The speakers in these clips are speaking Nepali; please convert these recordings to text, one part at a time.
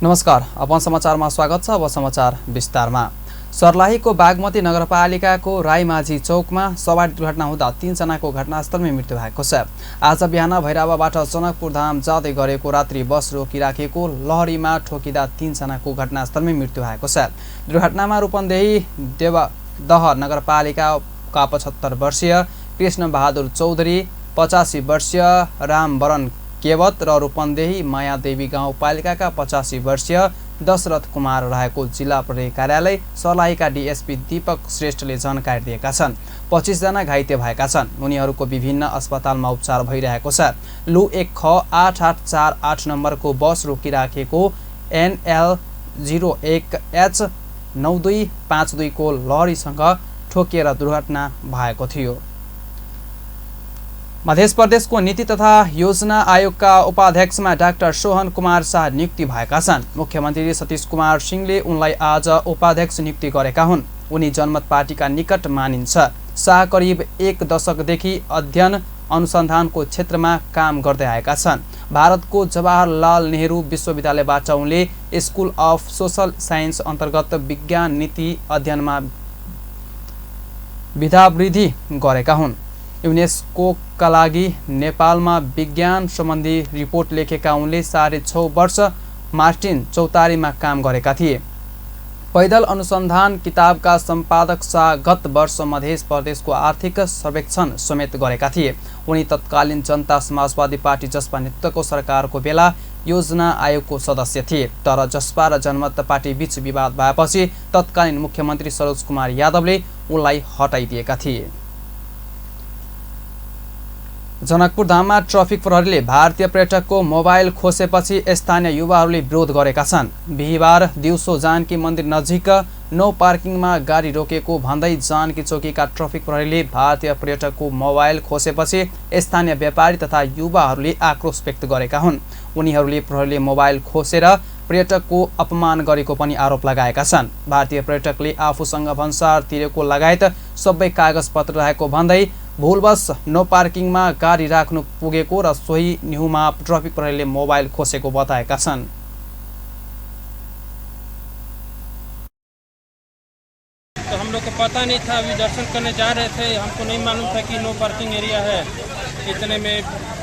नमस्कार, अपन समाचारमा स्वागत छ। अब समाचार विस्तारमा। सर्लाहीको बागमती नगरपालिकाको राईमाझी चौकमा सवारी दुर्घटना हुँदा 3 जनाको घटनास्थलमै मृत्यु भएको छ। आज बिहान भैरवाबाट जनकपुर धाम जाँदै गरेको रात्रि बस रोकिराखेको लहरीमा ठोकिँदा 3 जनाको घटनास्थलमै मृत्यु भएको छ। दुर्घटनामा रूपन्देही देवदह नगरपालिकाका 75 वर्षीय कृष्ण बहादुर चौधरी, 85 वर्षीय रामवरण केवत र रूपन्देही मायादेवी गाउँपालिकाका 85 वर्षीय दशरथ कुमार रहेको जिल्ला प्रहरी कार्यालय सर्लाहीका डीएसपी दीपक श्रेष्ठले जानकारी दिएका छन्। 25 जना घाइते भएका छन्। उनीहरूको विभिन्न अस्पतालमा उपचार भइरहेको छ। लु 1 ख 8848 नम्बरको बस रोकिराखेको NL 01H 9252 को लहरीसँग ठोकिएर दुर्घटना भएको थियो। मध्य प्रदेशको नीति तथा योजना आयोगका उपाध्यक्षमा डाक्टर सोहन कुमार शाह नियुक्ति भएका छन्। मुख्यमन्त्री सतीश कुमार सिंहले उनलाई आज उपाध्यक्ष नियुक्ति गरेका हुन्। उनी जनमत पार्टीका निकट मानिन्छ। शाह करिब 1 दशकदेखि अध्ययन अनुसन्धानको क्षेत्रमा काम गर्दै आएका छन्। भारतको जवाहरलाल नेहरू विश्वविद्यालयबाट उनले स्कुल अफ सोसल साइन्स अन्तर्गत विज्ञान नीति अध्ययनमा विधावृद्धि गरेका हुन्। युनेस्कोका लागि नेपालमा विज्ञान सम्बन्धी रिपोर्ट लेखेका उनले 6.5 वर्ष मार्टिन चौतारीमा काम गरेका थिए। पैदल अनुसन्धान किताबका सम्पादक शाह गत वर्ष मध्य प्रदेशको आर्थिक सर्वेक्षण समेत गरेका थिए। उनी तत्कालीन जनता समाजवादी पार्टी जसपा नेतृत्वको सरकारको बेला योजना आयोगको सदस्य थिए। तर जसपा र जनमत पार्टी बीच विवाद भएपछि तत्कालीन मुख्यमन्त्री सरोज कुमार यादवले उनलाई हटाइदिएका थिए। जनकपुर धाममा ट्राफिक प्रहरीले भारतीय पर्यटकको मोबाइल खोसेपछि स्थानीय युवाहरूले विरोध गरेका छन्। बिहिबार दिउँसो जानकी मन्दिर नजिक नो पार्किङमा गाडी रोकेको भन्दै जानकी चौकीका ट्राफिक प्रहरीले भारतीय पर्यटकको मोबाइल खोसेपछि स्थानीय व्यापारी तथा युवाहरूले आक्रोश व्यक्त गरेका हुन्। उनीहरूले प्रहरीले मोबाइल खोसेर पर्यटकको अपमान गरेको पनि आरोप लगाएका छन्। भारतीय पर्यटकले आफूसँग भन्सार तिरेको लगायत सबै कागजपत्र रहेको भन्दै भुलवश नो पार्किङमा गाडी राख्नु पुगेको र सोही न्युमा ट्राफिक प्रहरीले मोबाइल खोसेको बताएका छन्। तो हम लोग को पता नहीं था, अभी दर्शन करने जा रहे थे, हमको नहीं मालूम था कि नो पार्किंग एरिया है। इतने में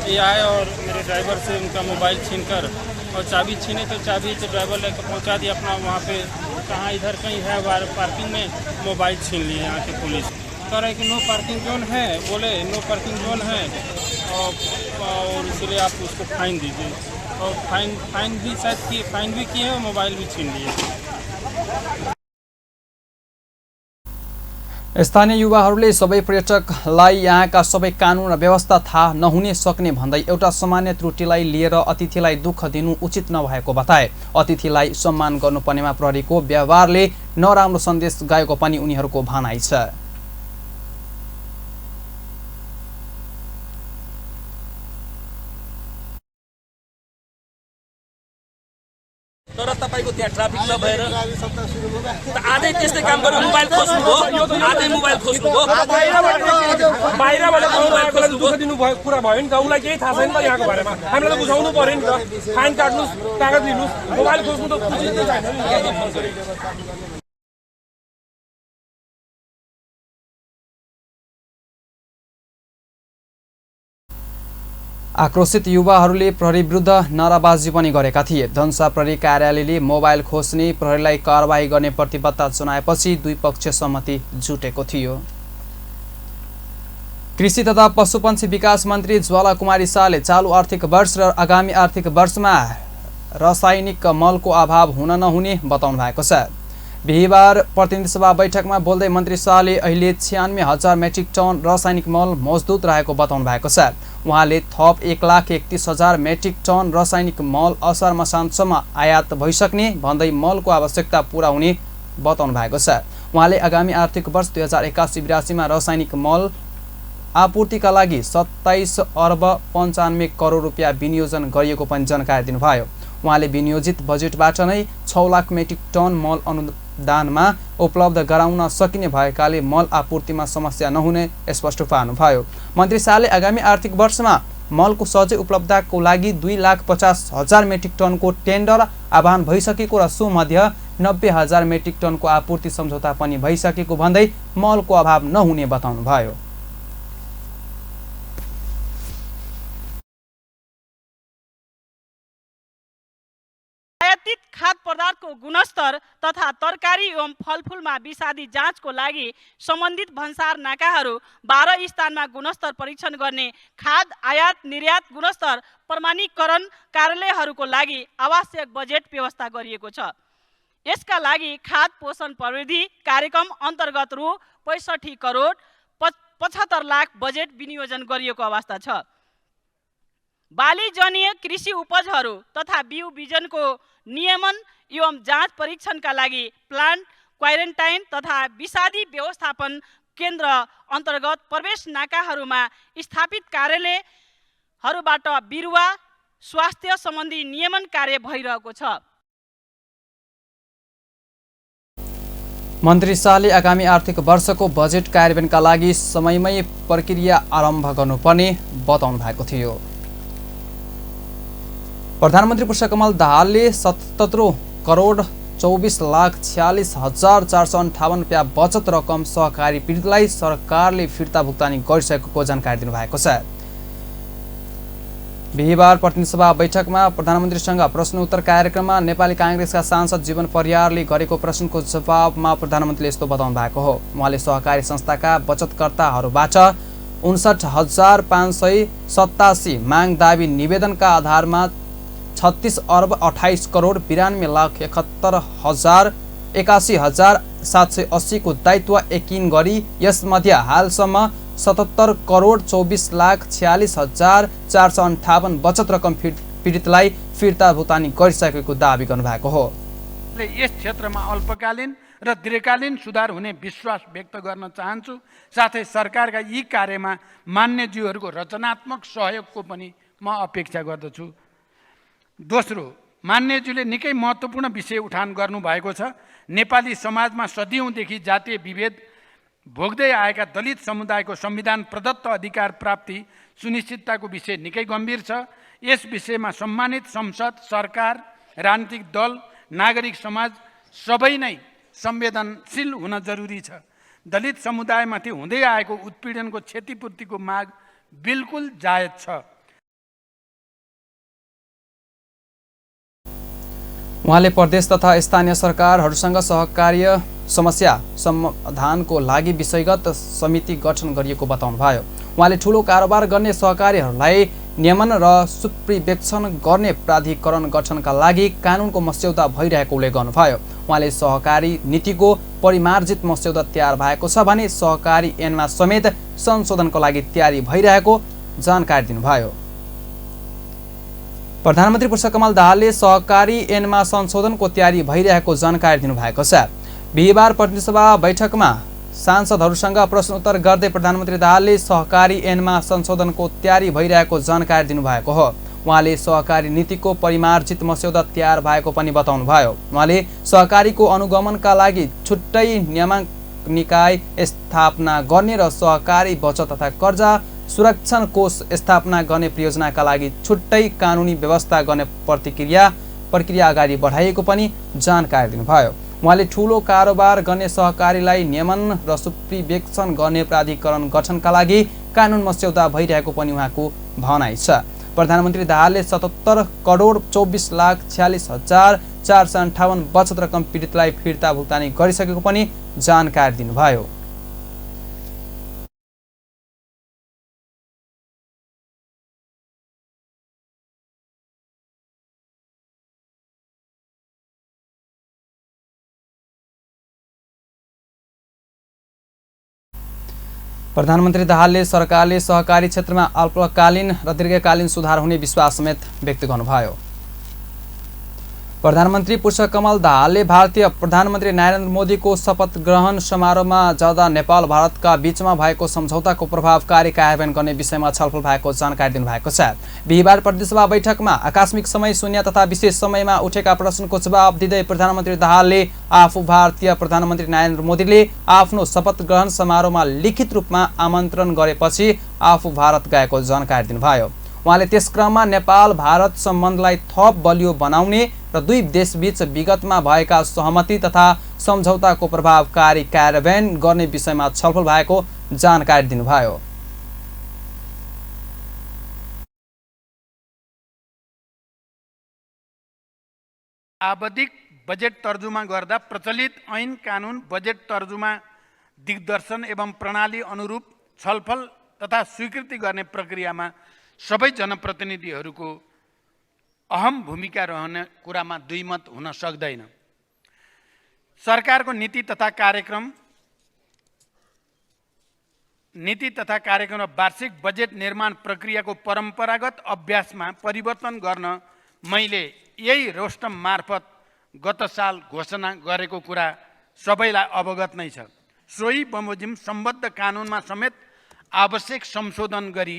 ये आए और मेरे ड्राइवर से उनका मोबाइल छीनकर और चाबी छीने तो चाबी तो ड्राइवर लेकर पहुंचा दिया अपना वहाँ पे, कहाँ इधर कहीं है पार्किंग में, मोबाइल छीन लिए यहाँ के पुलिस। कह रहे कि नो पार्किंग जोन है, बोले नो पार्किंग जोन है और इसलिए आप उसको फाइन दीजिए। और फाइन भी शायद किए, फाइन भी किए और मोबाइल भी छीन लिए। स्थानीय युवाहरूले सबै पर्यटकलाई यहाँका सबै कानुन र व्यवस्था थाहा नहुने सक्ने भन्दै एउटा सामान्य त्रुटिलाई लिएर अतिथिलाई दुःख दिनु उचित नभएको बताए। अतिथिलाई सम्मान गर्नुपर्नेमा प्रहरीको व्यवहारले नराम्रो सन्देश गएको पनि उनीहरूको भनाइ छ। तर तपाईको त्यहाँ ट्राफिक नभएर आधै त्यस्तै काम गर्यो, मोबाइल खोज्नुभयो, आधै मोबाइल खोज्नुभयो, बाहिरबाट मोबाइलको दुःख दिनु भयो कुरा भयो नि त। उलाई केही थाहा छैन त यहाँको बारेमा, हामीले त बुझाउनु पर्यो नि त। फाइन काट्नुस्, कागज लिनुस्, मोबाइल खोज्नु त उचित छैन नि। आक्रोशित युवाहरूले प्रहरी विरुद्ध नाराबाजी पनि गरेका थिए। धनुषा प्रहरी कार्यालयले मोबाइल खोज्ने प्रहरीलाई कारबाही गर्ने प्रतिबद्धता जनाएपछि द्विपक्षीय सहमति जुटेको थियो। कृषि तथा पशुपन्छी विकास मन्त्री ज्वाला कुमारी शाहले चालु आर्थिक वर्ष र आगामी आर्थिक वर्षमा रासायनिक मलको अभाव हुन नहुने बताउनु भएको छ। बिहिबार प्रतिनिधि सभा बैठकमा बोल्दै मन्त्री शाहले अहिले 96,000 मेट्रिक टन रासायनिक मल मजदुत रहेको बताउनु भएको छ। उहाँले थप 1,31,000 मेट्रिक टन रासायनिक मल असार मसान्तसम्म आयात भइसक्ने भन्दै मलको आवश्यकता पूरा हुने बताउनु भएको छ। उहाँले आगामी आर्थिक वर्ष 2081-82 मा रासायनिक मल आपूर्तिका लागि 27 अर्ब 95 करोड रुपियाँ विनियोजन गरिएको पनि जानकारी दिनुभयो। उहाँले विनियोजित बजेटबाट नै 6 लाख मेट्रिक टन मल अनुदानमा उपलब्ध गराउन सकिने भएकाले मल आपूर्तिमा समस्या नहुने स्पष्ट पार्नुभयो। मन्त्री शाहले आगामी आर्थिक वर्षमा मलको सहजै उपलब्धताको लागि 2,50,000 मेट्रिक टनको टेन्डर आह्वान भइसकेको र सो मध्ये 90,000 मेट्रिक टनको आपूर्ति सम्झौता पनि भइसकेको भन्दै मलको अभाव नहुने बताउनुभयो। आयातित खाद्य पदार्थको गुणस्तर तथा तरकारी एवं फलफुलमा विषादी जाँचको लागि सम्बन्धित भन्सार नाकाहरू 12 स्थानमा गुणस्तर परीक्षण गर्ने खाद्य आयात निर्यात गुणस्तर प्रमाणीकरण कार्यालयहरूको लागि आवश्यक बजेट व्यवस्था गरिएको छ। यसका लागि खाद्य पोषण प्रविधि कार्यक्रम अन्तर्गत रु 65 करोड 75 लाख बजेट विनियोजन गरिएको अवस्था छ। बालीजनीय कृषि उपजहरू तथा बिउ बिजनको नियमन एवं जाँच परीक्षणका लागि प्लान्ट क्वारेन्टाइन तथा विषादी व्यवस्थापन केन्द्र अन्तर्गत प्रवेश नाकाहरूमा स्थापित कार्यालयहरूबाट बिरुवा स्वास्थ्य सम्बन्धी नियमन कार्य भइरहेको छ। मन्त्री शाहले आगामी आर्थिक वर्षको बजेट कार्यान्वयनका लागि समयमै प्रक्रिया आरम्भ गर्नुपर्ने बताउनु भएको थियो। प्रधानमन्त्री पुष्पकमल दाहालले 77 करोड 24,46,458 रुपियाँ बचत रकम सहकारी पीडितलाई सरकारले फिर्ता भुक्तानी गरिसकेको जानकारी दिनुभएको छ। बिहिबार प्रतिनिधि सभा बैठकमा प्रधानमन्त्रीसँग प्रश्नोत्तर कार्यक्रममा नेपाली काङ्ग्रेसका सांसद जीवन परियारले गरेको प्रश्नको जवाबमा प्रधानमन्त्रीले यस्तो बताउनु भएको हो। उहाँले सहकारी संस्थाका बचतकर्ताहरूबाट 59,587 माग दाबी निवेदनका आधारमा 36 अर्ब 28 करोड 92,81,780 को दायित्व यकिन गरी यसमध्ये हालसम्म 77 करोड 24,46,458 बचत रकम पीडितलाई फिर्ता भुक्तानी गरिसकेको दावी गर्नुभएको हो। यस क्षेत्रमा अल्पकालीन र दीर्घकालीन सुधार हुने विश्वास व्यक्त गर्न चाहन्छु। साथै सरकारका यी कार्यमा मान्यज्यूहरूको रचनात्मक सहयोगको पनि म अपेक्षा गर्दछु। दोस्रो, मान्यज्यूले निकै महत्त्वपूर्ण विषय उठान गर्नुभएको छ। नेपाली समाजमा सदियौँदेखि जातीय विभेद भोग्दै आएका दलित समुदायको संविधान प्रदत्त अधिकार प्राप्ति सुनिश्चितताको विषय निकै गम्भीर छ। यस विषयमा सम्मानित संसद, सरकार, राजनीतिक दल, नागरिक समाज सबै नै संवेदनशील हुन जरुरी छ। दलित समुदायमाथि हुँदै आएको उत्पीडनको क्षतिपूर्तिको माग बिल्कुल जायज छ। उहाँले प्रदेश तथा स्थानीय सरकारहरूसँग सहकार्य समस्या समाधानको लागि विषयगत समिति गठन गरिएको बताउनुभयो। उहाँले ठूलो कारोबार गर्ने सहकारीहरूलाई नियमन र सुपरिवेक्षण गर्ने प्राधिकरण गठनका लागि कानुनको मस्यौदा भइरहेको उल्लेख गर्नुभयो। उहाँले सहकारी नीतिको परिमार्जित मस्यौदा तयार भएको छ भने सहकारी ऐनमा समेत संशोधनको लागि तयारी भइरहेको जानकारी दिनुभयो। प्रधानमन्त्री पुष्पकमल दाहालले सहकारी ऐनमा संशोधनको तयारी भइरहेको जानकारी दिनुभएको छ। बिहिबार प्रतिनिधि सभा बैठकमा सांसदहरूसँग प्रश्नोत्तर गर्दै प्रधानमन्त्री दाहालले सहकारी ऐनमा संशोधनको तयारी भइरहेको जानकारी दिनुभएको हो। उहाँले सहकारी नीतिको परिमार्जित मस्यौदा तयार भएको पनि बताउनुभयो। उहाँले सहकारीको अनुगमनका लागि छुट्टै नियामक निकाय स्थापना गर्ने र सहकारी बचत तथा कर्जा सुरक्षण कोष स्थापना गर्ने परियोजनाका लागि छुट्टै कानुनी व्यवस्था गर्ने प्रक्रिया अगाडि बढाइएको पनि जानकारी दिनुभयो। उहाँले ठूलो कारोबार गर्ने सहकारीलाई नियमन र सुपरिवेक्षण गर्ने प्राधिकरण गठनका लागि कानुन मस्यौदा भइरहेको पनि उहाँको भनाइ छ। प्रधानमन्त्री दाहालले 77 करोड 24,46,458 बचत रकम पीडितलाई फिर्ता भुक्तानी गरिसकेको पनि जानकारी दिनुभयो। प्रधानमन्त्री दाहालले सरकारले सहकारी क्षेत्रमा अल्पकालीन र दीर्घकालीन सुधार हुने विश्वास समेत व्यक्त गर्नुभयो। प्रधानमन्त्री पुष्पकमल दाहालले भारतीय प्रधानमन्त्री नरेन्द्र मोदीको शपथ ग्रहण समारोहमा जाँदा नेपाल भारतका बीचमा भएको सम्झौताको प्रभावकारी कार्यान्वयन गर्ने विषयमा छलफल भएको जानकारी दिनुभएको छ। बिहिबार प्रतिनिधि सभा बैठकमा आकस्मिक समय शून्य तथा विशेष समयमा उठेका प्रश्नको जवाब दिँदै प्रधानमन्त्री दाहालले आफू भारतीय प्रधानमन्त्री नरेन्द्र मोदीले आफ्नो शपथ ग्रहण समारोहमा लिखित रूपमा आमन्त्रण गरेपछि आफू भारत गएको जानकारी दिनुभयो। उहाँले त्यस क्रममा नेपाल भारत सम्बन्धलाई थप बलियो बनाउने र दुई देशबीच विगतमा भएका सहमति तथा सम्झौताको प्रभावकारी कार्यान्वयन गर्ने विषयमा छलफल भएको जानकारी दिनुभयो। आवधिक बजेट तर्जुमा गर्दा प्रचलित ऐन कानुन बजेट तर्जुमा दिग्दर्शन एवं प्रणाली अनुरूप छलफल तथा स्वीकृति गर्ने प्रक्रियामा सबै जनप्रतिनिधिहरूको अहम भूमिका रहने कुरामा दुईमत हुन सक्दैन। सरकारको नीति तथा कार्यक्रम र वार्षिक बजेट निर्माण प्रक्रियाको परम्परागत अभ्यासमा परिवर्तन गर्न मैले यही रोस्टम मार्फत गत साल घोषणा गरेको कुरा सबैलाई अवगत नै छ। सोही बमोजिम सम्बद्ध कानुनमा समेत आवश्यक संशोधन गरी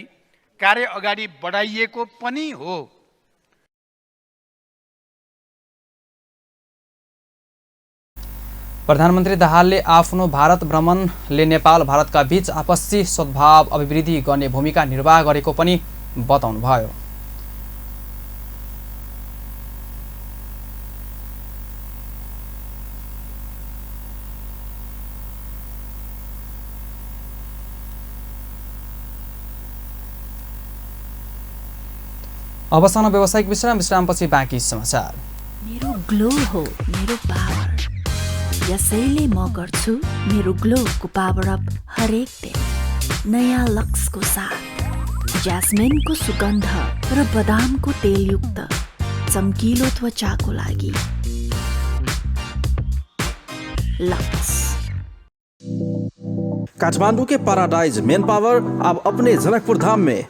कार्य अगाडि बढाइएको पनि हो। प्रधानमन्त्री दाहालले आफ्नो भारत भ्रमणले नेपाल भारतका बीच आपसी सद्भाव अभिवृद्धि गर्ने भूमिका निर्वाह गरेको पनि बताउनुभयो। अवसान व्यावसायिक विश्रामपछि बाँकी समाचार। मेरो ग्लो हो मेरो पावर, यसैले म गर्छु मेरो ग्लोको पावर अप हरेक दिन। नयाँ लक्सको साथ ज्यास्मिनको सुगन्ध र बदामको तेलयुक्त चम्किलो त्वचाको लागि लक्स। काठमांडू के पैराडाइज मेन पावर अब अपने जनकपुर धाम में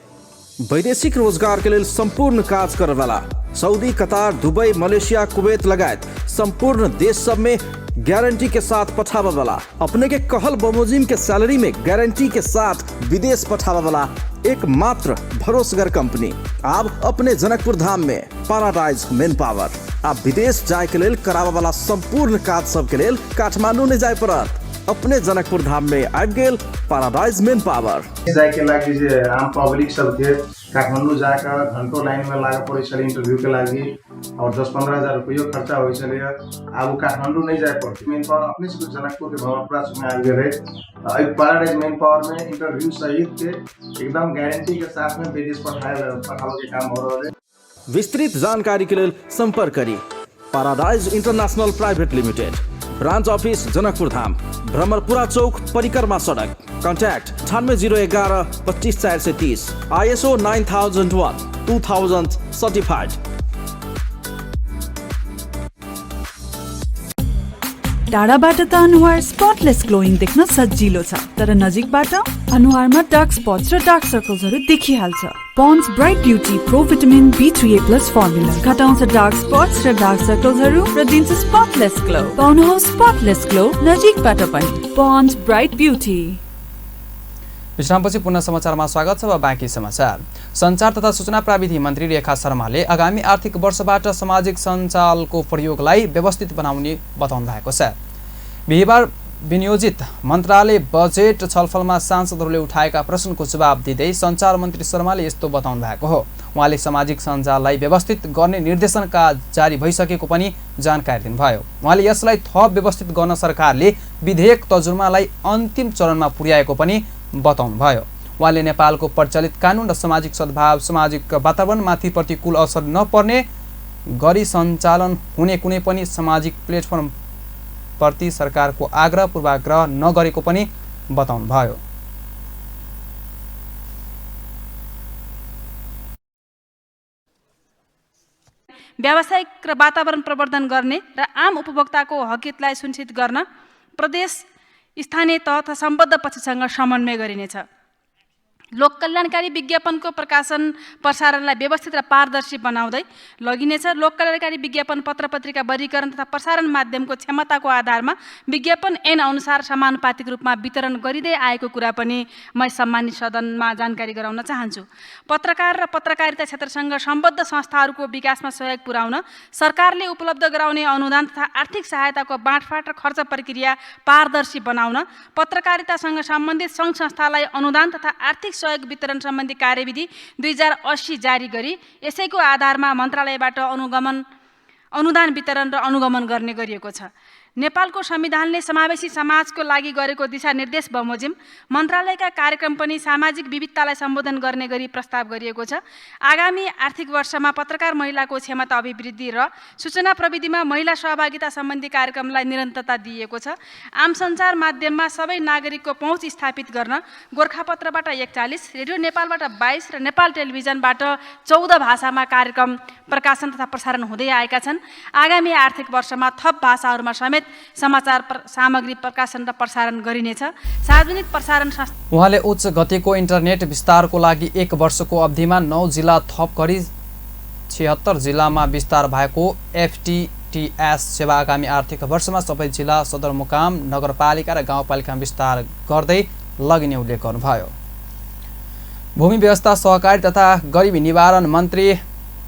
वैदेशिक रोजगार के लिए संपूर्ण कार्य करे वाला Saudi, Qatar, Dubai, Malaysia, Kuwait लगायत संपूर्ण देश सब में गारंटी के साथ पठावा वाला, अपने के कहल बमोजिम के सैलरी में गारंटी के साथ विदेश पठावा वाला एकमात्र भरोसेगर कंपनी अब अपने जनकपुर धाम में पैराडाइज मेन पावर। अब विदेश जाए के लिए करावा वाला संपूर्ण कार्य सब के लिए काठमांडू ने जाए पड़त अपने जनकपुर धाम में आबि गेल पैराडाइज मेन पावर। जाए के लागि जे आम पब्लिक सब थे काठमांडू जाकर घंटों लाइन में लागे पड़े छे इंटरव्यू के लागि और 10-15 हजार रुपया खर्चा हो छे। अब काठमांडू नहीं जाए पड़ती, मेन पावर अपने से जनकपुर के भवनपुरा में आ गए रहे। पैराडाइज मेन पावर में इंटरव्यू सहित के एकदम गारंटी के साथ में विदेश पठाने के काम हो रहे। विस्तृत जानकारी के लिए संपर्क करी paradise international private limited, branch office Janakpur Dham, Bhramarpura Chowk, परिक्रमा सड़क। Contact 9801 25 430, ISO 9001 certified. टाढाबाट त अनुहार स्पटलेस ग्लोइङ देख्न सजिलो छ, तर नजिकबाट अनुहारमा डार्क स्पट्स र डार्क सर्कल्सहरू देखिहाल्छ। Pond's bright beauty pro vitamin B3A+ formula घटाउँछ डार्क स्पट्स र डार्क सर्कल्सहरू र दिन्छ स्पटलेस ग्लो। पाउनुहोस् स्पटलेस ग्लो नजिकबाट पनि। पन्ड्स ब्राइट ब्युटी। विश्रामपछि पुनः समाचारमा स्वागत छ। बाँकी समाचार। सञ्चार तथा सूचना प्रविधि मन्त्री रेखा शर्माले आगामी आर्थिक वर्षबाट सामाजिक सञ्जालको प्रयोगलाई व्यवस्थित बनाउने बताउनु भएको छ। बिहिबार विनियोजित मन्त्रालय बजेट छलफलमा सांसदहरूले उठाएका प्रश्नको जवाब दिँदै सञ्चार मन्त्री शर्माले यस्तो बताउनु भएको हो। उहाँले सामाजिक सञ्जाललाई व्यवस्थित गर्ने निर्देशनका जारी भइसकेको पनि जानकारी दिनुभयो। उहाँले यसलाई थप व्यवस्थित गर्न सरकारले विधेयक तर्जुमालाई अन्तिम चरणमा पुर्याएको पनि बताउनुभयो। उहाँले नेपालको प्रचलित कानुन र सामाजिक सद्भाव, सामाजिक वातावरणमाथि प्रतिकूल असर नपर्ने गरी सञ्चालन हुने कुनै पनि सामाजिक प्लेटफर्म प्रति सरकारको आग्रह पूर्वाग्रह नगरेको पनि बताउनुभयो। व्यावसायिक र वातावरण प्रवर्धन गर्ने र आम उपभोक्ताको हकहितलाई सुनिश्चित गर्न प्रदेश, स्थानीय तह तथा सम्बद्ध पक्षसँग समन्वय गरिनेछ। लोक कल्याणकारी विज्ञापनको प्रकाशन प्रसारणलाई व्यवस्थित र पारदर्शी बनाउँदै लगिनेछ। लोक कल्याणकारी विज्ञापन पत्र पत्रिका वर्गीकरण तथा प्रसारण माध्यमको क्षमताको आधारमा विज्ञापन ऐन अनुसार समानुपातिक रूपमा वितरण गरिँदै आएको कुरा पनि म सम्मानित सदनमा जानकारी गराउन चाहन्छु। पत्रकार र पत्रकारिता क्षेत्रसँग सम्बद्ध संस्थाहरूको विकासमा सहयोग पुर्याउन सरकारले उपलब्ध गराउने अनुदान तथा आर्थिक सहायताको बाँडफाँड र खर्च प्रक्रिया पारदर्शी बनाउन, पत्रकारितासँग सम्बन्धित सङ्घ संस्थालाई अनुदान तथा आर्थिक सहयोग वितरण सम्बन्धी कार्यविधि 2080 जारी गरी यसैको आधारमा मन्त्रालयबाट अनुदान वितरण र अनुगमन गर्ने गरिएको छ। नेपालको संविधानले समावेशी समाजको लागि गरेको दिशानिर्देश बमोजिम मन्त्रालयका कार्यक्रम पनि सामाजिक विविधतालाई सम्बोधन गर्ने गरी प्रस्ताव गरिएको छ। आगामी आर्थिक वर्षमा पत्रकार महिलाको क्षमता अभिवृद्धि र सूचना प्रविधिमा महिला सहभागिता सम्बन्धी कार्यक्रमलाई निरन्तरता दिइएको छ। आम सञ्चार माध्यममा सबै नागरिकको पहुँच स्थापित गर्न गोरखापत्रबाट 41, रेडियो नेपालबाट 22 र नेपाल टेलिभिजनबाट 14 भाषामा कार्यक्रम प्रकाशन तथा प्रसारण हुँदै आएका छन्। आगामी आर्थिक वर्षमा थप भाषाहरूमा समेत समाचार सामग्री प्रकाशन र प्रसारण गरिनेछ। सार्वजनिक प्रसारण उहाँले उच्च गतिको इन्टरनेट विस्तारको लागि 1 वर्षको अवधिमा 9 जिल्ला थप गरी 76 जिल्लामा विस्तार भएको FTTS सेवा आगामी आर्थिक वर्षमा सबै जिल्ला, सदरमुकाम, नगरपालिका र गाउँपालिकामा विस्तार गर्दै लगिने उल्लेख गर्नुभयो। भूमि व्यवस्था, सहकारी तथा गरिबी निवारण मन्त्री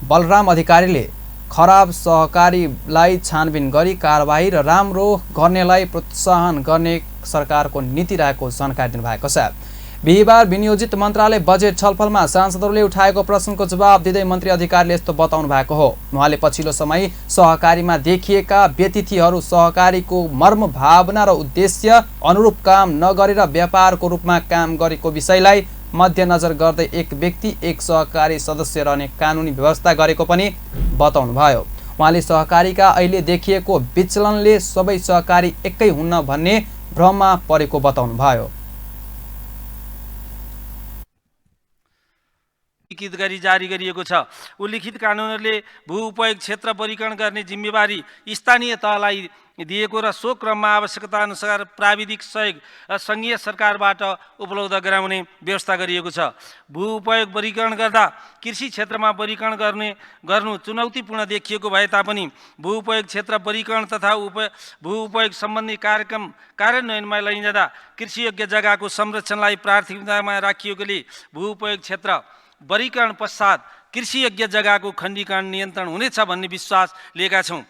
बलराम अधिकारीले खराब सहकारीलाई छानबिन गरी कारबाही र राम्रो गर्नेलाई प्रोत्साहन गर्ने सरकारको नीति रहेको जानकारी दिनुभएको छ। बिहिबार विनियोजित मन्त्रालय बजेट छलफलमा सांसदहरूले उठाएको प्रश्नको जवाब दिँदै मन्त्री अधिकारीले यस्तो बताउनु भएको हो। उहाँले पछिल्लो समय सहकारीमा देखिएका व्यतिथिहरू सहकारीको मर्म भावना र उद्देश्य अनुरूप काम नगरेर व्यापारको रूपमा काम गरेको विषयलाई मध्यनजर गर्दै एक व्यक्ति एक सहकारी सदस्य रहने कानुनी व्यवस्था गरेको पनि बताउनुभयो। उहाँले सहकारीका अहिले देखिएको विचलनले सबै सहकारी एकै हुन्न भन्ने भ्रममा परेको बताउनुभयो। लिखित गरी जारी गरिएको छ। उल्लिखित कानुनहरूले भू उपयोग क्षेत्र वर्गीकरण गर्ने जिम्मेवारी स्थानीय तहलाई दिएको र सो क्रममा आवश्यकता अनुसार प्राविधिक सहयोग सङ्घीय सरकारबाट उपलब्ध गराउने व्यवस्था गरिएको छ। भू उपयोग वर्गीकरण गर्दा कृषि क्षेत्रमा वर्गीकरण गर्नु चुनौतीपूर्ण देखिएको भए तापनि भू उपयोग क्षेत्र वर्गीकरण तथा भू उपयोग सम्बन्धी कार्यक्रम कार्यान्वयनमा लैजाँदा कृषियोग्य जग्गाको संरक्षणलाई प्राथमिकतामा राखिएकोले भू उपयोग क्षेत्र वर्गीकरण पश्चात कृषियोग्य जग्गाको खण्डीकरण नियन्त्रण हुनेछ भन्ने विश्वास लिएका छौँ।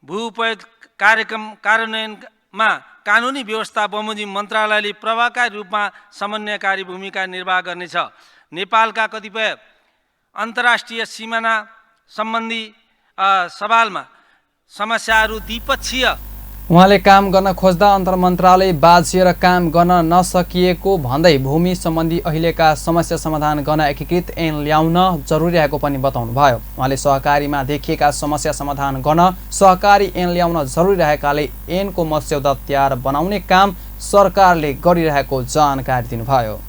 भू उपयोग कार्यक्रम कार्यान्वयनमा कानुनी व्यवस्था बमोजिम मन्त्रालयले प्रभावकारी रूपमा समन्वयकारी भूमिका निर्वाह गर्नेछ। नेपालका कतिपय अन्तर्राष्ट्रिय सिमाना सम्बन्धी सवालमा समस्याहरू द्विपक्षीय उहाँले काम गर्न खोज्दा अन्तर्मन्त्रालय बाझिएर काम गर्न नसकिएको भन्दै भूमि सम्बन्धी अहिलेका समस्या समाधान गर्न एकीकृत ऐन ल्याउन जरुरी रहेको पनि बताउनुभयो। उहाँले सहकारीमा देखिएका समस्या समाधान गर्न सहकारी ऐन ल्याउन जरुरी रहेकाले ऐनको मस्यौदा तयार बनाउने काम सरकारले गरिरहेको जानकारी दिनुभयो।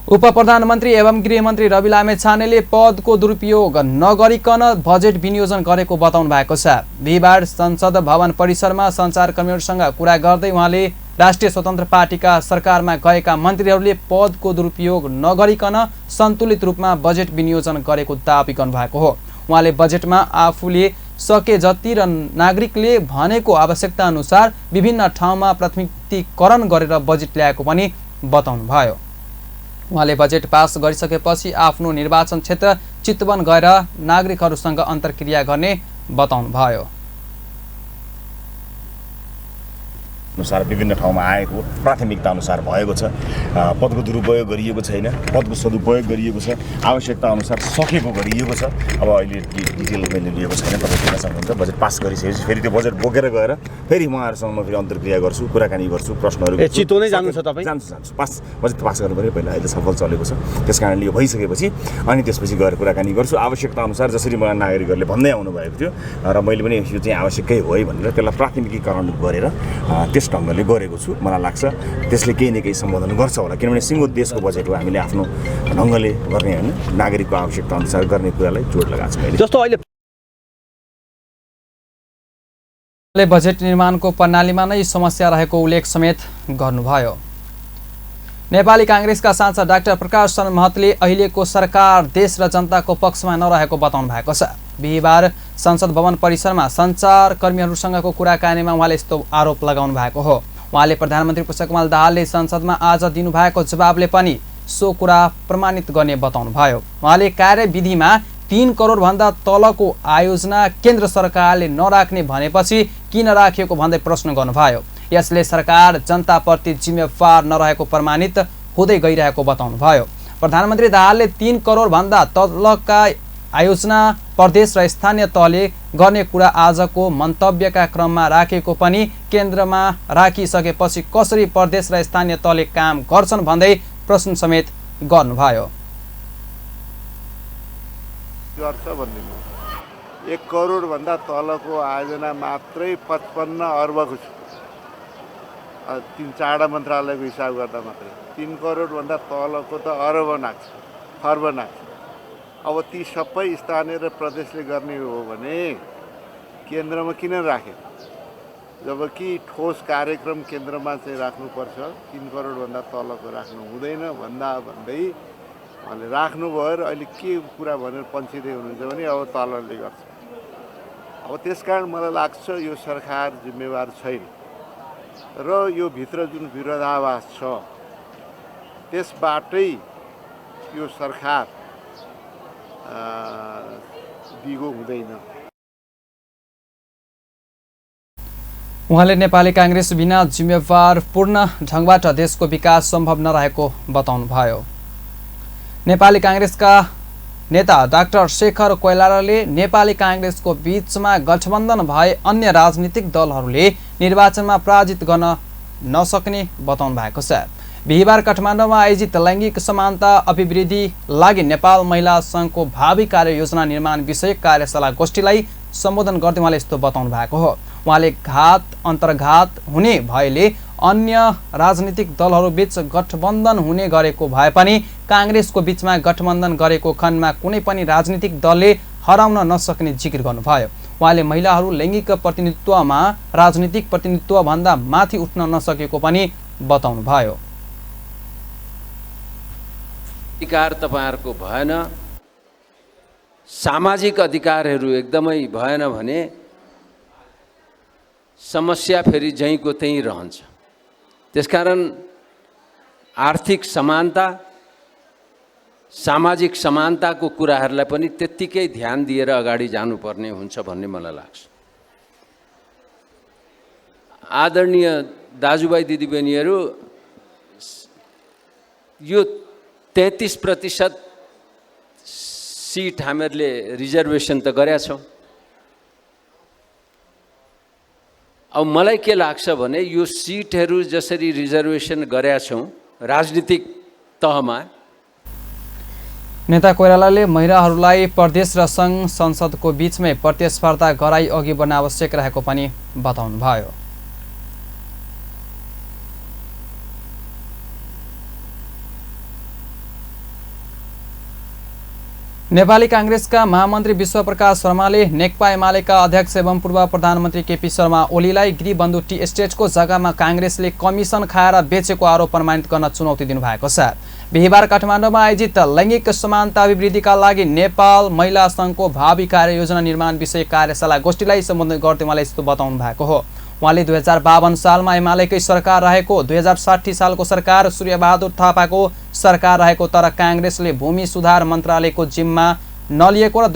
उपप्रधानमन्त्री एवं गृहमन्त्री रवि लामेछानेले पदको दुरुपयोग नगरिकन बजेट विनियोजन गरेको बताउनु भएको छ। बिहिबार संसद भवन परिसरमा सञ्चारकर्मीहरूसँग कुरा गर्दै उहाँले राष्ट्रिय स्वतन्त्र पार्टीका सरकारमा गएका मन्त्रीहरूले पदको दुरुपयोग नगरिकन सन्तुलित रूपमा बजेट विनियोजन गरेको दाबी गर्नुभएको हो। उहाँले बजेटमा आफूले सके जति र नागरिकले भनेको आवश्यकता अनुसार विभिन्न ठाउँमा प्राथमिकीकरण गरेर बजेट ल्याएको पनि बताउनुभयो। उहाँले बजेट पास गरिसकेपछि आफ्नो निर्वाचन क्षेत्र चितवन गएर नागरिकहरूसँग अन्तर्क्रिया गर्ने बताउनुभयो। अनुसार विभिन्न ठाउँमा आएको प्राथमिकता अनुसार भएको छ। पदको दुरुपयोग गरिएको छैन, पदको सदुपयोग गरिएको छ, आवश्यकता अनुसार सकेको गरिएको छ। अब अहिले डिटेल मैले लिएको छैन, तपाईँ दिन सक्नुहुन्छ। बजेट पास गरिसकेपछि फेरि त्यो बजेट बोकेर गएर फेरि उहाँहरूसँग फेरि अन्तर्क्रिया गर्छु, कुराकानी गर्छु, प्रश्नहरू चितवनै जानु छ तपाईँ? जान्छु पास बजेट पास गर्नु पऱ्यो पहिला, अहिले सफल चलेको छ। त्यस कारणले यो भइसकेपछि अनि त्यसपछि गएर कुराकानी गर्छु आवश्यकता अनुसार। जसरी मलाई नागरिकहरूले भन्दै आउनुभएको थियो र मैले पनि यो चाहिँ आवश्यकै हो है भनेर त्यसलाई प्राथमिकीकरण गरेर त्यस ढङ्गले गरेको छु। मलाई लाग्छ त्यसले केही न केही सम्बोधन गर्छ होला, किनभने सिङ्गो देशको बजेट हो, हामीले आफ्नो ढङ्गले गर्ने होइन, नागरिकको आवश्यकता अनुसार गर्ने कुरालाई जोड लगाएको छ। जस्तो अहिले बजेट निर्माणको प्रणालीमा नै समस्या रहेको उल्लेख समेत गर्नुभयो। नेपाली कांग्रेसका सांसद डाक्टर प्रकाश चन्द्र महतले अहिलेको सरकार देश र जनताको पक्षमा नरहेको बताउनु भएको छ। बिहिबार संसद भवन परिसरमा सञ्चारकर्मीहरूसँगको कुराकानीमा उहाँले यस्तो आरोप लगाउनु भएको हो। उहाँले प्रधानमन्त्री पुष्पकमल दाहालले संसदमा आज दिनुभएको जवाबले पनि सो कुरा प्रमाणित गर्ने बताउनुभयो। उहाँले कार्यविधिमा 3 करोड भन्दा तलको आयोजना केन्द्र सरकारले नराख्ने भनेपछि किन राखिएको भन्दै प्रश्न गर्नुभयो। यसले सरकार जनताप्रति जिम्मेवार नरहेको प्रमाणित हुँदै गइरहेको बताउनुभयो। प्रधानमन्त्री दाहालले 3 करोडभन्दा तलका आयोजना प्रदेश र स्थानीय तहले गर्ने कुरा आजको मन्तव्यका क्रममा राखेको पनि केन्द्रमा राखिसकेपछि कसरी प्रदेश र स्थानीय तहले काम गर्छन् भन्दै प्रश्न समेत गर्नुभयो। 1 करोडभन्दा तलको आयोजना मात्रै 55 अर्बको छ। 3-4 मन्त्रालयको हिसाब गर्दा मात्रै 3 करोडभन्दा तलको त अरब नाग्छ, खर्ब नाग्छ। अब ती सबै स्थानीय र प्रदेशले गर्ने हो भने केन्द्रमा किन राखे? जबकि ठोस कार्यक्रम केन्द्रमा चाहिँ राख्नुपर्छ, 3 करोडभन्दा तलको राख्नु हुँदैन भन्दै उहाँले राख्नुभयो र अहिले के कुरा भनेर पन्छिँदै हुनुहुन्छ भने अब तलले गर्छ। अब त्यसकारण मलाई लाग्छ यो सरकार जिम्मेवार छैन र यो भित्र जुन विरोधाभास छ त्यसबाटै यो सरकार दिगो हुँदैन। उहाँले नेपाली काङ्ग्रेस बिना जिम्मेवार पूर्ण ढङ्गबाट देशको विकास सम्भव नरहेको बताउनुभयो। नेपाली काङ्ग्रेसका नेता डाक्टर शेखर कोइरालाले नेपाली काङ्ग्रेसको बीचमा गठबन्धन भए अन्य राजनीतिक दलहरूले निर्वाचनमा पराजित गर्न नसक्ने बताउनु भएको छ। बिहिबार काठमाडौँमा आयोजित लैङ्गिक समानता अभिवृद्धि लागि नेपाल महिला सङ्घको भावी कार्ययोजना निर्माण विषयक कार्यशाला गोष्ठीलाई सम्बोधन गर्दै उहाँले यस्तो बताउनु भएको हो। उहाँले अन्तर्घात हुने भएले अन्य राजनीतिक दलहरूबीच गठबन्धन हुने गरेको भए पनि काङ्ग्रेसको बीचमा गठबन्धन गरेको खण्डमा कुनै पनि राजनीतिक दलले हराउन नसक्ने जिकिर गर्नुभयो। उहाँले महिलाहरू लैङ्गिक प्रतिनिधित्वमा राजनीतिक प्रतिनिधित्वभन्दा माथि उठ्न नसकेको पनि बताउनुभयो। अधिकार तपाईहरुको भएन, सामाजिक अधिकारहरू एकदमै भएन भने समस्या फेरि जहीँको त्यहीँ रहन्छ। त्यसकारण आर्थिक समानता, सामाजिक समानताको कुराहरूलाई पनि त्यत्तिकै ध्यान दिएर अगाडि जानुपर्ने हुन्छ भन्ने मलाई लाग्छ। आदरणीय दाजुभाइ दिदीबहिनीहरू, यो 33% सीट हामीहरूले रिजर्वेसन त गरेका छौँ। अब मलाई के लाग्छ भने यो सीटहरू जसरी रिजर्वेसन गरेका छौँ राजनीतिक तहमा, नेता कोइरालाले महिलाहरूलाई प्रदेश र सङ्घ संसदको बीचमै प्रतिस्पर्धा गराई अघि बढ्न आवश्यक रहेको पनि बताउनुभयो। नेपाली काङ्ग्रेसका महामन्त्री विश्वप्रकाश शर्माले नेकपा एमालेका अध्यक्ष एवं पूर्व प्रधानमन्त्री केपी शर्मा ओलीलाई गृहबन्धु टी एस्टेटको जग्गामा काङ्ग्रेसले कमिसन खाएर बेचेको आरोप प्रमाणित गर्न चुनौती दिनुभएको छ। बिहिबार काठमाडौँमा आयोजित लैङ्गिक समानता अभिवृद्धिका लागि नेपाल महिला सङ्घको भावी कार्ययोजना निर्माण विषय कार्यशाला गोष्ठीलाई सम्बोधन गर्दै उहाँले यस्तो बताउनु भएको हो। उहाँले 2052 सालमा एमालेकै सरकार रहेको, 2060 सालको सरकार सूर्यबहादुर थापाको सरकार रहेको, तर काङ्ग्रेसले भूमि सुधार मन्त्रालयको जिम्मा नलिएको र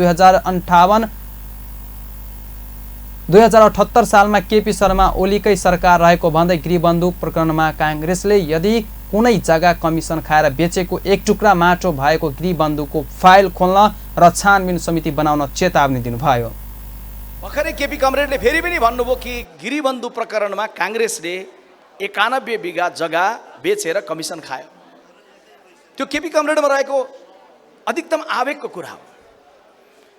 2078 सालमा केपी शर्मा ओलीकै सरकार रहेको भन्दै गृहबन्धु प्रकरणमा काङ्ग्रेसले यदि कुनै जग्गा कमिसन खाएर बेचेको एक टुक्रा माटो भएको गृहबन्धुको फाइल खोल्न र छानबिन समिति बनाउन चेतावनी दिनुभयो। भर्खरै केपी कमरेडले फेरि पनि भन्नुभयो कि गिरिबन्धु प्रकरणमा काङ्ग्रेसले 91 बिघा जग्गा बेचेर कमिसन खायो। त्यो केपी कमरेडमा रहेको अधिकतम आवेगको कुरा हो।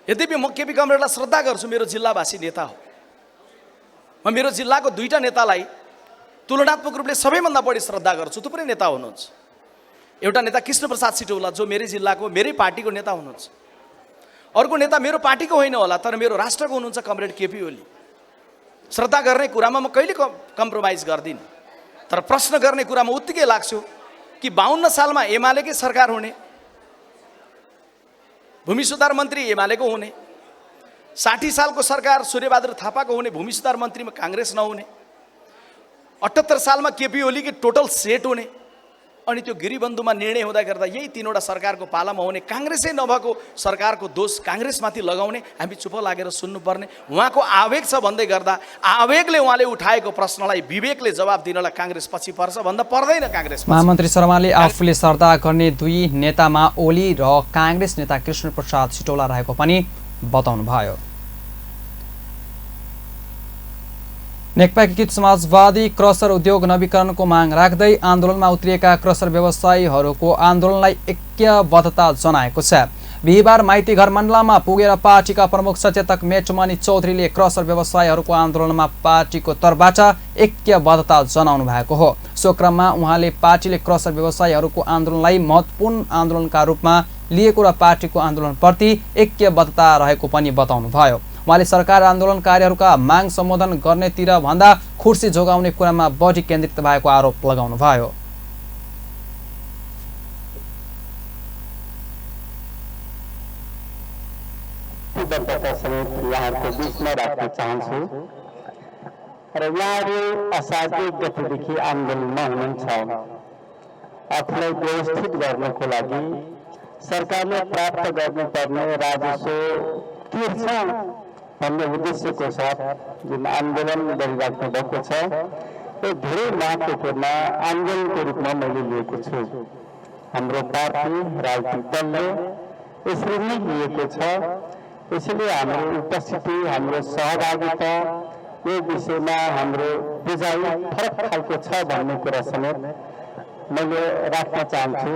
यद्यपि म केपी कमरेडलाई श्रद्धा गर्छु, मेरो जिल्लावासी नेता हो। म मेरो जिल्लाको 2टा नेतालाई तुलनात्मक रूपले सबैभन्दा बढी श्रद्धा गर्छु। थुप्रै नेता हुनुहुन्छ। एउटा नेता कृष्णप्रसाद सिटौला जो मेरै जिल्लाको, मेरै पार्टीको नेता हुनुहुन्छ। अर्को नेता मेरो पार्टीको होइन होला तर मेरो राष्ट्रको हुनुहुन्छ कमरेड केपी ओली। श्रद्धा गर्ने कुरामा म कहिले कम्प्रोमाइज गर्दिनँ, तर प्रश्न गर्ने कुरामा उत्तिकै लाग्छु कि 52 सालमा एमालेकै सरकार हुने, भूमि सुधार मन्त्री एमालेको हुने, 60 सालको सरकार सूर्यबहादुर थापाको हुने, भूमि सुधार मन्त्रीमा काङ्ग्रेस नहुने, 78 सालमा केपी ओलीकै टोटल सेट हुने, अनि त्यो गिरिबन्धुमा निर्णय हुँदा गर्दा यही तीनवटा सरकारको पालामा हुने काङ्ग्रेसै नभएको सरकारको दोष काङ्ग्रेसमाथि लगाउने हामी चुप लागेर सुन्नुपर्ने। उहाँको आवेग छ भन्दै गर्दा आवेगले उहाँले उठाएको प्रश्नलाई विवेकले जवाब दिनलाई काङ्ग्रेस पछि पर्छ भन्दा पर्दैन। काङ्ग्रेस महामन्त्री शर्माले आफूले सर्ता गर्ने दुई नेतामा ओली र काङ्ग्रेस नेता कृष्णप्रसाद सिटौला रहेको पनि बताउनुभयो। नेकपा एकीकृत समाजवादी क्रसर उद्योग नवीकरणको माग राख्दै आन्दोलनमा उत्रिएका क्रसर व्यवसायीहरूको आन्दोलनलाई ऐक्यबद्धता जनाएको छ। बिहिबार माइती घर मण्डलामा पुगेर पार्टीका प्रमुख सचेतक मेटमणि चौधरीले क्रसर व्यवसायीहरूको आन्दोलनमा पार्टीको तर्फबाट ऐक्यबद्धता जनाउनु भएको हो। सो क्रममा उहाँले पार्टीले क्रसर व्यवसायीहरूको आन्दोलनलाई महत्त्वपूर्ण आन्दोलनका रूपमा लिएको र पार्टीको आन्दोलनप्रति ऐक्यबद्धता रहेको पनि बताउनुभयो। उहाँले सरकार आन्दोलनकारीहरूका माग सम्बोधन गर्नेतिर भन्दा खुर्सी जोगाउने कुरामा बढी केन्द्रित भएको आरोप लगाउनुभयो। यहाँको बिचमा राख्न चाहन्छु र यहाँहरू असाध्यै गतिदेखि आन्दोलनमा हुनुहुन्छ। आफूलाई व्यवस्थित गर्नको लागि सरकारले प्राप्त गर्नुपर्ने राजस्व तिर्छ भन्ने उद्देश्यको साथ जुन आन्दोलन गरिराख्नु भएको छ यो धेरै महत्त्वपूर्ण आन्दोलनको रूपमा मैले लिएको छु। हाम्रो पार्टी राजनीतिक दलले यसरी नै लिएको छ। यसैले हाम्रो उपस्थिति हाम्रो सहभागिता यो विषयमा हाम्रो बुझाइ फरक खालको छ भन्ने कुरा समेत मैले राख्न चाहन्छु।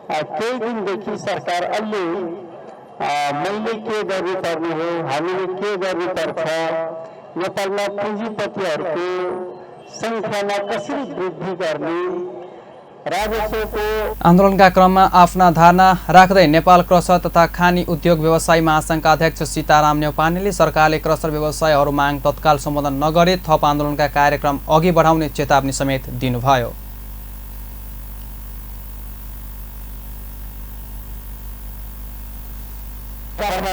केही दिनदेखि सरकार अलि मैले के गर्नुपर्ने हो हामीले के गर्नुपर्छ नेपालमा पुँजीपतिहरूको सङ्ख्यामा कसरी वृद्धि गर्ने आन्दोलनका क्रममा आफ्ना धारणा राख्दै नेपाल क्रसर तथा खानी उद्योग व्यवसायी महासङ्घका अध्यक्ष सीताराम न्यौपानेले सरकारले क्रसर व्यवसायीहरू माग तत्काल सम्बोधन नगरे थप आन्दोलनका कार्यक्रम अघि बढाउने चेतावनी समेत दिनुभयो।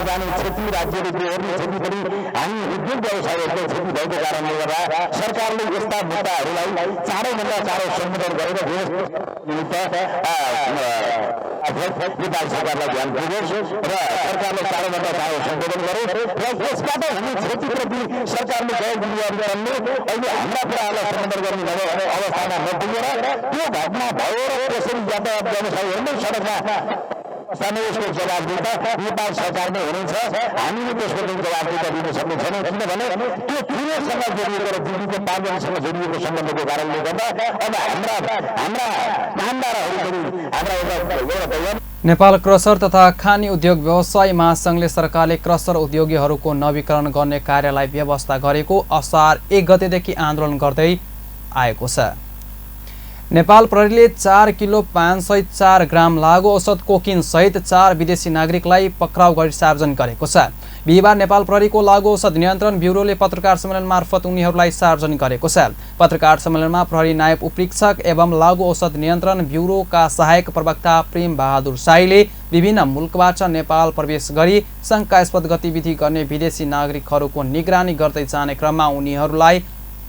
जाने क्षति राज्यले बेहोर्ने क्षति पनि हामी उद्योग व्यवसायीहरूको क्षति भएको कारणले गर्दा सरकारले यस्ता मुद्दाहरूलाई चाँडैभन्दा चाँडो सम्बोधन गरेर निमित्त नेपाल सरकारलाई ध्यान दिनुहोस् र सरकारले चाँडैभन्दा चाँडो सम्बोधन गरोस् र यसबाट हुने क्षतिप्रति सरकारले सहयोग दिनुपर्ने अहिले हाम्रा कुराहरूलाई सम्बोधन गर्ने अवस्थामा नपुगेर त्यो घटना भयो र त्यसरी यातायात व्यवसायीहरू नै सडकमा यसको जवाबदेता नेपाल सरकारमै हुनुहुन्छ। हामीले त्यसको जवाबदेता दिन सक्ने छैनौँ किनभने त्यो ठुलोसँग जोडिएको र दिल्लीको पार्लियामेन्टसँग जोडिएको सम्बन्धको कारणले गर्दा अब हाम्रा कामदारहरू पनि नेपाल क्रसर तथा खानी उद्योग व्यवसायी महासङ्घले सरकारले क्रसर उद्योगीहरूको नवीकरण गर्ने कार्यलाई व्यवस्था गरेको असार 1 गतेदेखि आन्दोलन गर्दै आएको छ। नेपाल प्रहरीले 4 किलो 504 ग्राम लागु औषध कोकिन सहित 4 विदेशी नागरिकलाई पक्राउ गरी सार्वजनिक गरेको छ। बिहिबार नेपाल प्रहरीको लागु औषध नियन्त्रण ब्युरोले पत्रकार सम्मेलन मार्फत उनीहरूलाई सार्वजनिक गरेको छ। पत्रकार सम्मेलनमा प्रहरी नायब उपरीक्षक एवं लागु औषध नियन्त्रण ब्युरोका सहायक प्रवक्ता प्रेम बहादुर साईले विभिन्न मुलुकबाट नेपाल प्रवेश गरी शङ्कास्पद गतिविधि गर्ने विदेशी नागरिकहरूको निगरानी गर्दै जाने क्रममा उनीहरूलाई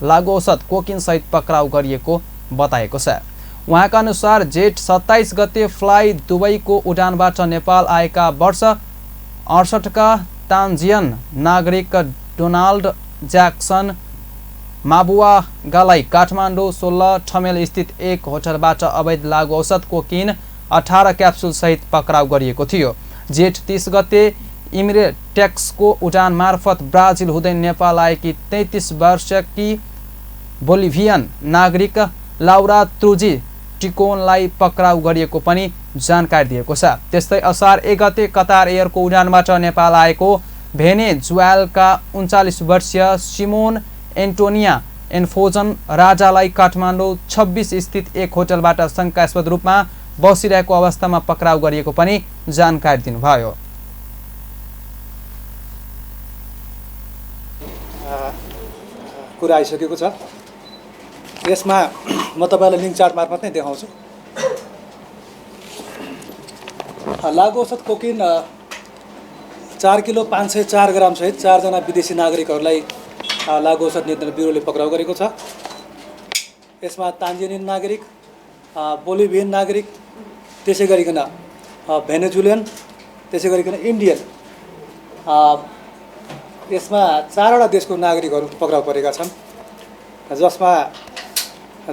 लागु औषध कोकिन सहित पक्राउ गरिएको बताएको छ। उहाँका अनुसार जेठ 27 गते फ्लाइ दुबईको उडानबाट नेपाल आएका वर्ष 68 का तान्जियन नागरिक डोनाल्ड ज्याक्सन माबुवागालाई काठमाडौँ 16 ठमेल स्थित एक होटलबाट अवैध लागु औषध कोकिन 18 क्याप्सुल सहित पक्राउ गरिएको थियो। जेठ 30 गते इमिरेटेक्सको उडान मार्फत ब्राजिल हुँदै नेपाल आएकी 33 वर्षकी बोलिभियन नागरिक लाउरा त्रुजी टिकोनलाई पक्राउ गरिएको पनि जानकारी दिएको छ। त्यस्तै असार 1 गते कतार एयरको उडानबाट नेपाल आएको भेनेजुएलाका 39 वर्षीय सिमोन एन्टोनिया एन्फोजन राजालाई काठमाडौँ 26 स्थित एक होटलबाट शङ्कास्पद रूपमा बसिरहेको अवस्थामा पक्राउ गरिएको पनि जानकारी दिनुभयो। कुरा आइसकेको छ। यसमा म तपाईलाई लिङ्क चार्ट मार्फत नै देखाउँछु। लागु औषध कोकिन 4 किलो 504 ग्राम सहित 4 जना विदेशी नागरिकहरूलाई लागु औषध नियन्त्रण ब्युरोले पक्राउ गरेको छ। यसमा तान्जानियन नागरिक बोलिभियन नागरिक, त्यसै गरिकन भेनेजुलियन, त्यसै गरिकन इन्डियन, यसमा 4वटा देशको नागरिकहरू पक्राउ परेका छन्, जसमा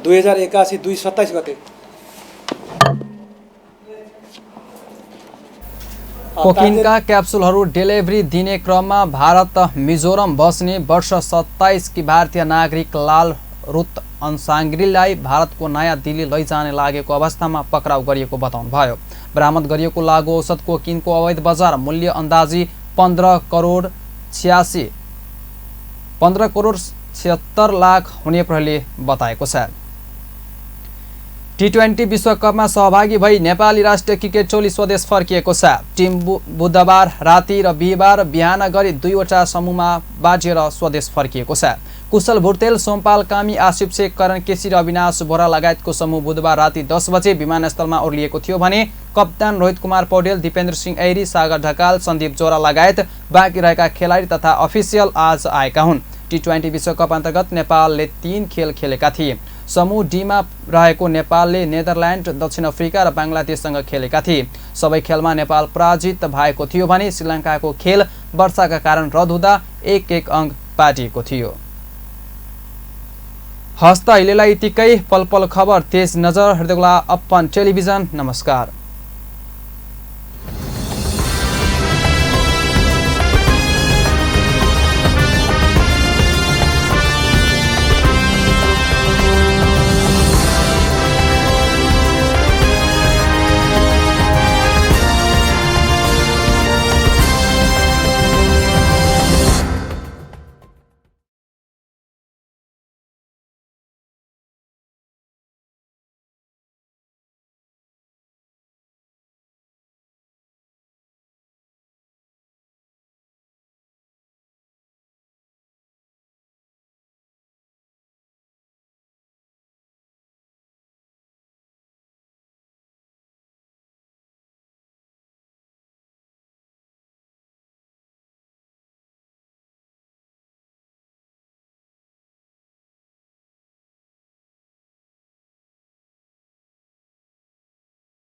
2081 2/27 गते कोकिनका क्याप्सुलहरू डेलिभरी दिने क्रममा भारत मिजोरम बस्ने वर्ष 27 की भारतीय नागरिक लाल रुत अन्साङ्ग्रीलाई भारतको नयाँ दिल्ली लैजाने लागेको अवस्थामा पक्राउ गरिएको बताउनुभयो। बरामद गरिएको लागु औषध कोकिनको अवैध बजार मूल्य अन्दाजी 15 करोड 76 लाख हुने प्रहरीले बताएको छ। T20 विश्वकपमा सहभागी भई नेपाली राष्ट्रिय क्रिकेट टोली स्वदेश फर्किएको छ। टिम बुधबार राति र बिहिबार बिहान गरी 2वटा समूहमा बाँडिएर स्वदेश फर्किएको छ। कुशल भुर्तेल, सोमपाल कामी, आसिफ शेख, करण केसी र अविनाश बोरा लगायतको समूह बुधबार राति 10 बजे विमानस्थलमा ओर्लिएको थियो भने कप्तान रोहित कुमार पौडेल, दिपेन्द्र सिंह ऐरी, सागर ढकाल, सन्दीप जोरा लगायत बाँकी रहेका खेलाडी तथा अफिसियल आज आएका हुन्। T20 विश्वकप अन्तर्गत नेपालले 3 खेल खेलेका थिए। समूह डीमा रहेको नेपालले नेदरल्यान्ड, दक्षिण अफ्रिका र बङ्गलादेशसँग खेलेका थिए। सबै खेलमा नेपाल पराजित भएको थियो भने श्रीलङ्काको खेल वर्षाका कारण रद्द हुँदा 1-1 अङ्क पाटिएको थियो। हस्त अहिलेलाई यतिकै। पल पल खबर, तेज नजर, हेर्दै गर्नुहोला अपन टेलिभिजन। नमस्कार।